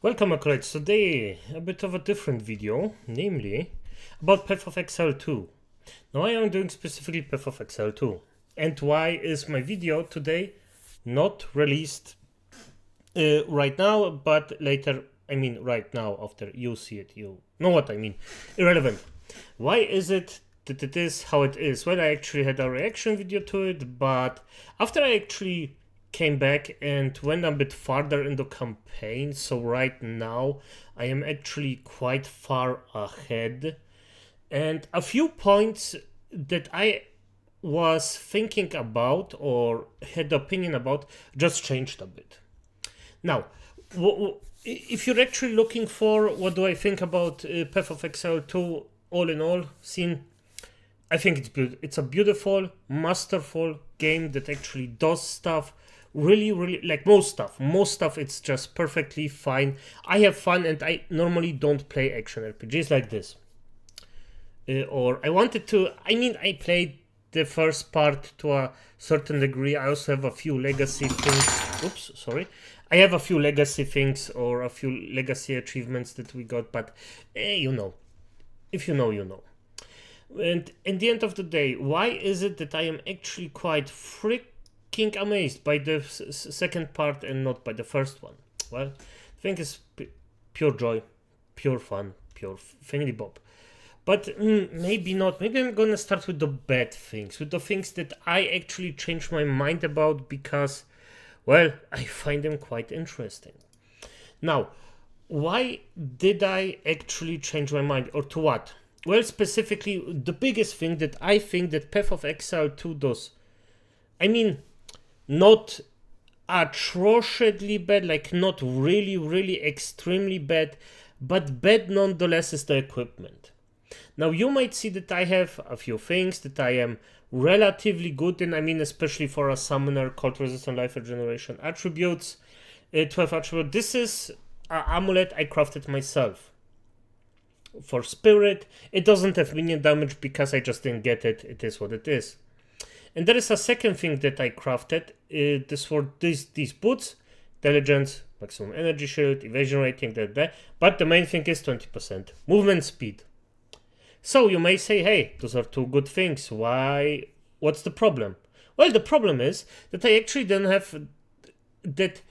Welcome, acolytes. Today, a bit of a different video, namely about Path of Exile 2. Now, I am doing specifically Path of Exile 2. And why is my video today not released right now, but later? I mean, right now, after you see it, you know what I mean. Irrelevant. Why is it that it is how it is? Well, I actually had a reaction video to it, but after I actually came back and went a bit farther in the campaign, so right now I am actually quite far ahead, and a few points that I was thinking about or had opinion about just changed a bit. Now, if you're actually looking for what do I think about Path of Exile 2 all in all scene, I think it's a beautiful, masterful game that actually does stuff really like most stuff. It's just perfectly fine. I have fun, and I normally don't play action RPGs like this. Or I wanted to. I mean, I played the first part to a certain degree. I also have a few legacy things. Oops, sorry. I have a few legacy things or a few legacy achievements that we got, but you know, if you know, you know. And at the end of the day, why is it that I am actually quite freaking amazed by the second part and not by the first one? Well, I think it's pure joy, pure fun, pure family bob. But maybe not. Maybe I'm gonna start with the bad things, with the things that I actually changed my mind about because, well, I find them quite interesting. Now, why did I actually change my mind, or to what? Well, specifically, the biggest thing that I think that Path of Exile 2 does, I mean, not atrociously bad, like not really extremely bad, but bad nonetheless, is the equipment. Now, you might see that I have a few things that I am relatively good in. I mean, especially for a summoner, called resistant life regeneration attributes, 12 attribute. This is an amulet I crafted myself. For spirit, it doesn't have minion damage because I just didn't get it. It is what it is. And there is a second thing that I crafted. This for these boots, intelligence, maximum energy shield, evasion rating, that. But the main thing is 20% movement speed. So you may say, hey, those are two good things. Why? What's the problem? Well, the problem is that I actually don't have that.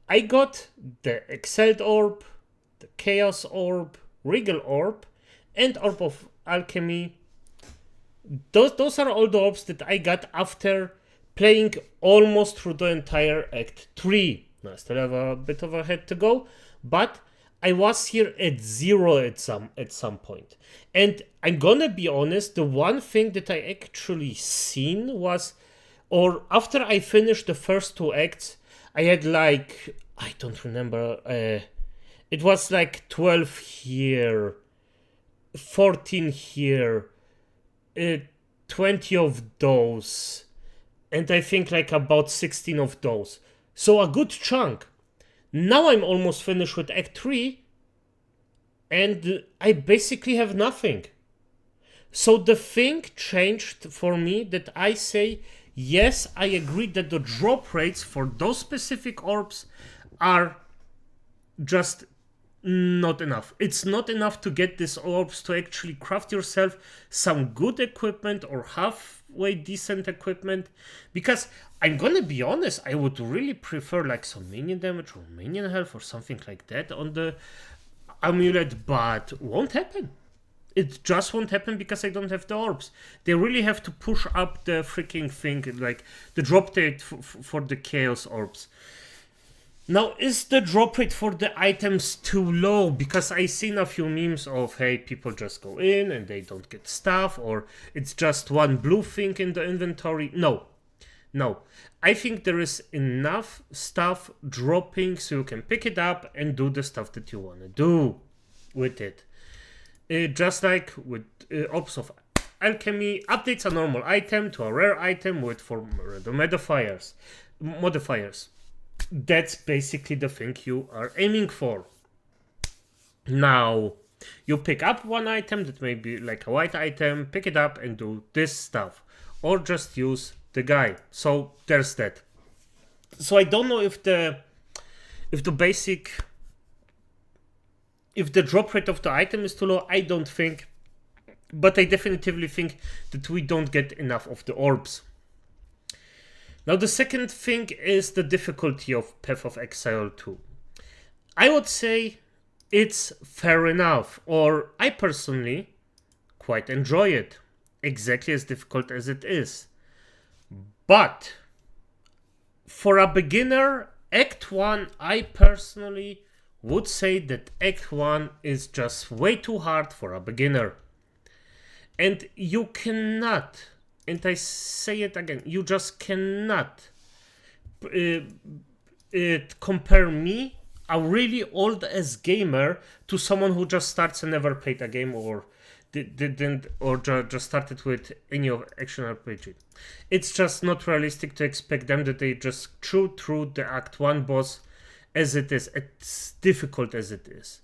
I got the Exiled Orb, the Chaos Orb, Regal Orb, and Orb of Alchemy. Those are all the orbs that I got after playing almost through the entire Act 3. Now, I still have a bit of a head to go, but I was here at 0 at some point. And I'm gonna be honest, the one thing that I actually seen was, or after I finished the first two acts, I had like, I don't remember, it was like 12 here, 14 here, 20 of those, and I think like about 16 of those. So a good chunk. Now I'm almost finished with Act 3, and I basically have nothing. So the thing changed for me that I say, yes, I agree that the drop rates for those specific orbs are just not enough. It's not enough to get these orbs to actually craft yourself some good equipment or halfway decent equipment, because I'm gonna be honest, I would really prefer like some minion damage or minion health or something like that on the amulet, but won't happen. It just won't happen because I don't have the orbs. They really have to push up the freaking thing, like the drop rate for the chaos orbs. Now, is the drop rate for the items too low? Because I seen a few memes of, hey, people just go in and they don't get stuff, or it's just one blue thing in the inventory. No. I think there is enough stuff dropping so you can pick it up and do the stuff that you want to do with it. Just like with Orbs of Alchemy, updates a normal item to a rare item with for random modifiers. That's basically the thing you are aiming for. Now, you pick up one item that may be like a white item, pick it up and do this stuff. Or just use the guy. So there's that. So I don't know if the basic if the drop rate of the item is too low, I don't think, but I definitively think that we don't get enough of the orbs. Now the second thing is the difficulty of Path of Exile 2. I would say it's fair enough, or I personally quite enjoy it, exactly as difficult as it is. But for a beginner, Act 1, I personally would say that Act 1 is just way too hard for a beginner. And you cannot, and I say it again, you just cannot compare me, a really old ass gamer, to someone who just starts and never played a game or didn't, or just started with any of action RPG. It's just not realistic to expect them that they just chew through the Act 1 boss as it is, as difficult as it is.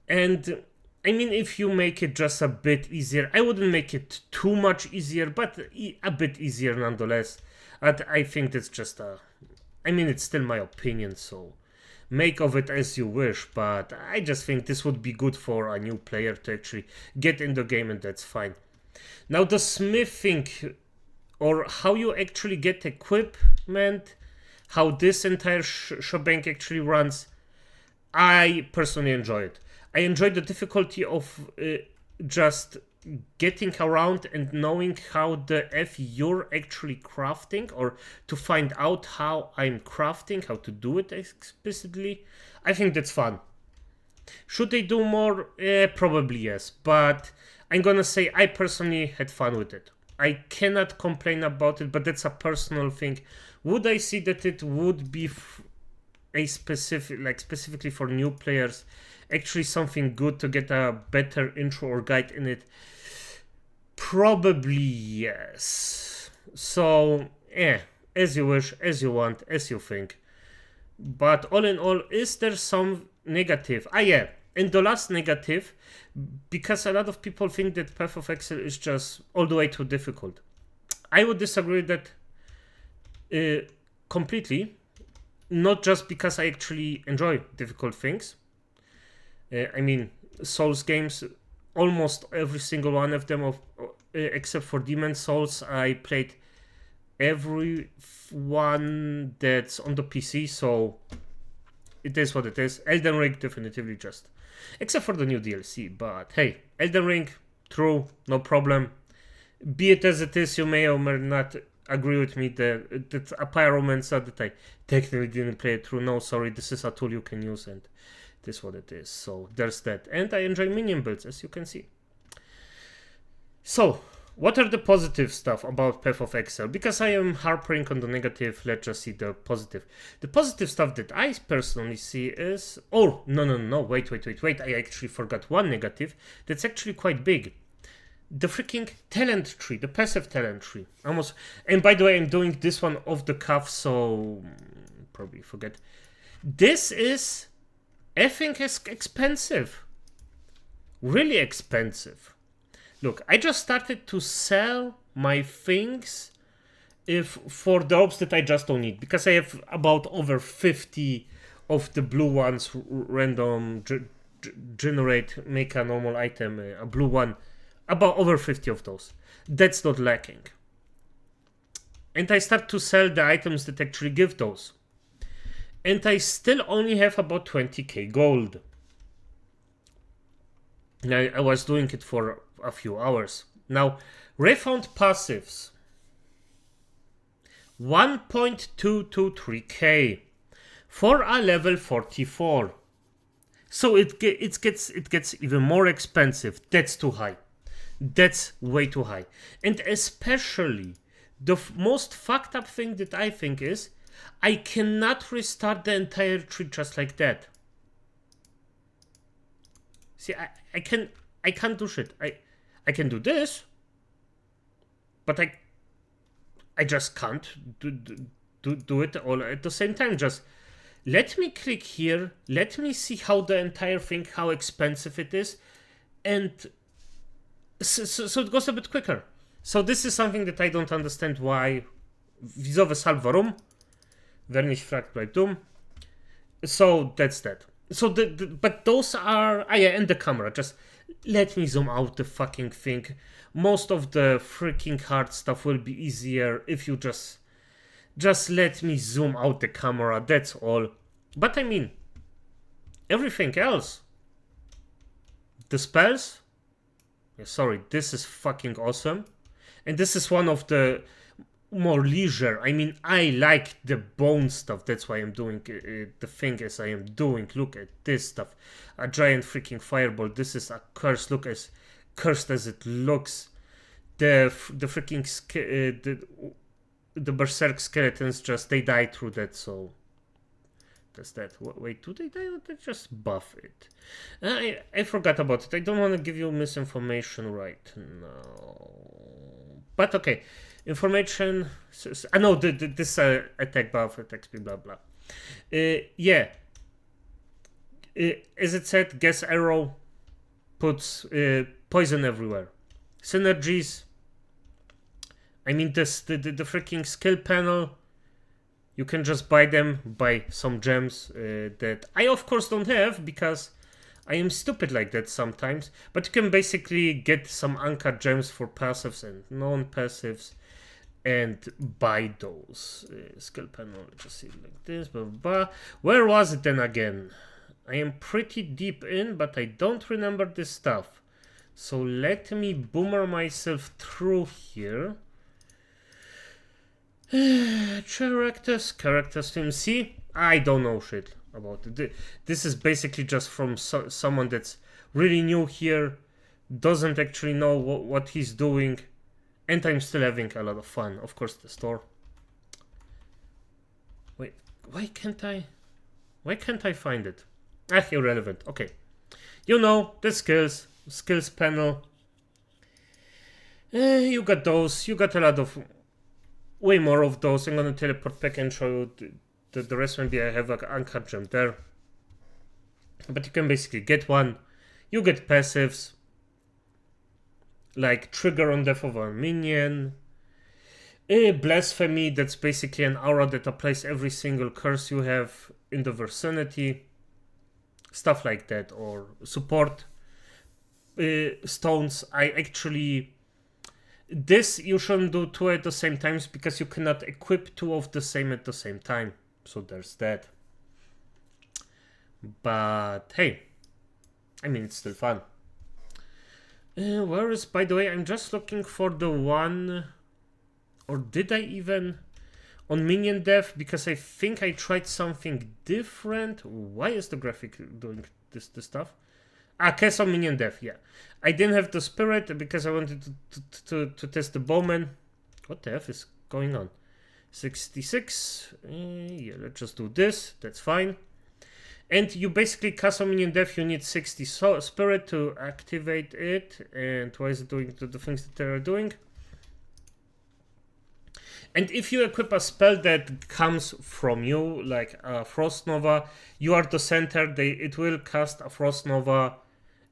And I mean, if you make it just a bit easier, I wouldn't make it too much easier, but a bit easier nonetheless. I think that's just I mean, it's still my opinion, so make of it as you wish, but I just think this would be good for a new player to actually get in the game, and that's fine. Now the smithing, or how you actually get equipment, how this entire shebang actually runs, I personally enjoy it. I enjoy the difficulty of just getting around and knowing how the F you're actually crafting, or to find out how I'm crafting, how to do it explicitly. I think that's fun. Should they do more? Probably yes, but I'm gonna say I personally had fun with it. I cannot complain about it, but that's a personal thing. Would I see that it would be a specifically for new players, actually something good to get a better intro or guide in it? Probably yes. So as you wish, as you want, as you think. But all in all, is there some negative? Yeah, and the last negative, because a lot of people think that Path of Exile is just all the way too difficult. I would disagree with that completely. Not just because I actually enjoy difficult things. I mean, Souls games, almost every single one of them, except for Demon Souls, I played every one that's on the PC, so it is what it is. Elden Ring, definitively just. Except for the new DLC, but hey, Elden Ring, true, no problem. Be it as it is, you may or may not agree with me that a pyromancer that I technically didn't play it through. No, sorry, this is a tool you can use, and this is what it is. So there's that. And I enjoy minion builds, as you can see. So what are the positive stuff about Path of Exile? Because I am harping on the negative, let's just see the positive. The positive stuff that I personally see is... Oh, no, wait. I actually forgot one negative that's actually quite big. The freaking talent tree, the passive talent tree. Almost. And by the way, I'm doing this one off the cuff, so probably forget. This is, I think, is expensive. Really expensive. Look, I just started to sell my things for the orbs that I just don't need, because I have about over 50 of the blue ones, random generate, make a normal item, a blue one. About over 50 of those. That's not lacking. And I start to sell the items that actually give those. And I still only have about 20k gold. Now, I was doing it for a few hours. Now, refound passives. 1.223k for a level 44. So it gets even more expensive. That's too high. That's way too high. And especially, the most fucked up thing that I think is, I cannot restart the entire tree just like that. See, I can't do shit. I can do this, but I just can't do it all at the same time. Just let me click here. Let me see how the entire thing, how expensive it is, and so it goes a bit quicker. So this is something that I don't understand why. Wieso, weshalb, warum? Wer nicht fragt, bleibt dumm. So that's that. So but those are yeah, and the camera. Just let me zoom out the fucking thing. Most of the freaking hard stuff will be easier if you just let me zoom out the camera. That's all. But I mean, everything else, the spells. Yeah, sorry, this is fucking awesome, and this is one of the more leisure. I mean, I like the bone stuff. That's why I'm doing the thing as I am doing. Look at this stuff. A giant freaking fireball. This is a curse. Look as cursed as it looks. The freaking the berserk skeletons just they die through that. So that's that. Wait, do they die or they just buff it? I forgot about it. I don't want to give you misinformation right now. But okay. Information. I know this attack buff, attack speed, blah blah. Yeah. As it said, gas arrow puts poison everywhere. Synergies. I mean, the freaking skill panel. You can just buy them, buy some gems that I of course don't have because I am stupid like that sometimes. But you can basically get some uncut gems for passives and non-passives and buy those. Skill panel, just see it like this, blah, blah, blah. Where was it then again? I am pretty deep in, but I don't remember this stuff. So let me boomer myself through here. Characters team. See, I don't know shit about it. This is basically just from someone that's really new here, doesn't actually know what he's doing, and I'm still having a lot of fun. Of course, the store. Wait, why can't I find it? Irrelevant. Okay, you know the skills panel. You got those. You got a lot of. Way more of those. I'm gonna teleport back and show you the rest. Maybe I have an uncut gem there. But you can basically get one. You get passives. Like trigger on death of a minion. Blasphemy, that's basically an aura that applies every single curse you have in the vicinity. Stuff like that. Or support. Stones. I actually... This you shouldn't do two at the same times because you cannot equip two of the same at the same time. So there's that. But hey, I mean it's still fun. Where is, by the way, I'm just looking for the one, or did I even on minion death, because I think I tried something different. Why is the graphic doing this stuff? Cast on minion death, yeah. I didn't have the spirit because I wanted to test the bowman. What the F is going on? 66. Yeah, let's just do this. That's fine. And you basically cast on minion death. You need 60 spirit to activate it. And why is it doing the things that they are doing? And if you equip a spell that comes from you, like a Frost Nova, you are the center. It will cast a Frost Nova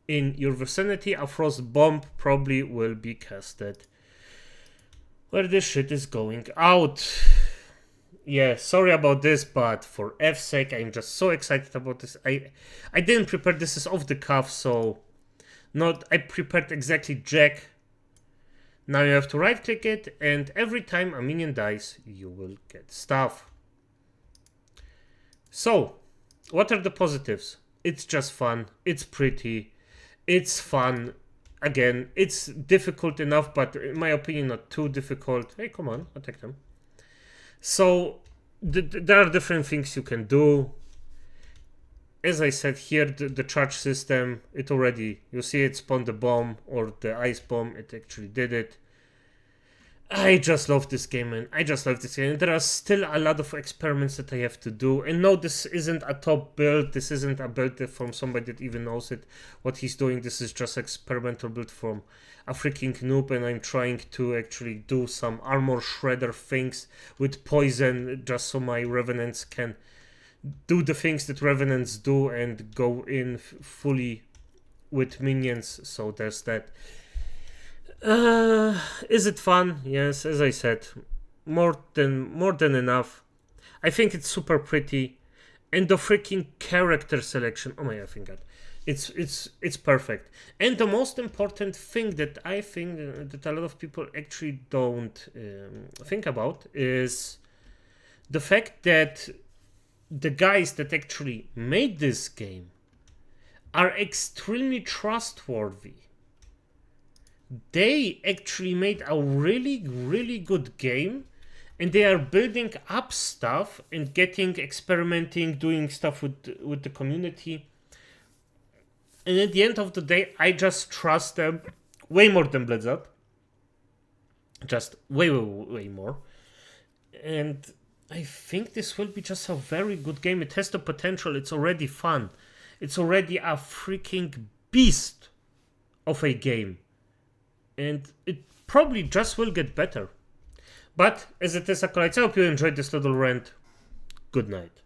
in your vicinity. A Frost Bomb probably will be casted where this shit is going out. Yeah, sorry about this, but for F's sake, I'm just so excited about this. I didn't prepare, this is off the cuff, so I prepared exactly Jack. Now you have to right click it, and every time a minion dies, you will get stuff. So, what are the positives? It's just fun, it's pretty, it's fun. Again, it's difficult enough, but in my opinion, not too difficult. Hey, come on, attack them. So, there are different things you can do. As I said here, the charge system, it already, you see it spawned the bomb or the ice bomb, it actually did it. I just love this game, man. I just love this game. There are still a lot of experiments that I have to do. And no, this isn't a top build. This isn't a build from somebody that even knows it, what he's doing. This is just experimental build from a freaking noob. And I'm trying to actually do some armor shredder things with poison just so my revenants can do the things that revenants do and go in fully with minions. So there's that. Is it fun? Yes, as I said, more than enough. I think it's super pretty. and the freaking character selection. Oh my effing god, it's perfect. And the most important thing that I think that a lot of people actually don't think about is the fact that the guys that actually made this game are extremely trustworthy. They actually made a really good game, and they are building up stuff and experimenting, doing stuff with the community. And at the end of the day, I just trust them way more than Blizzard. Just way more. And I think this will be just a very good game. It has the potential. It's already fun. It's already a freaking beast of a game. And it probably just will get better. But as it is, acolytes, I hope you enjoyed this little rant. Good night.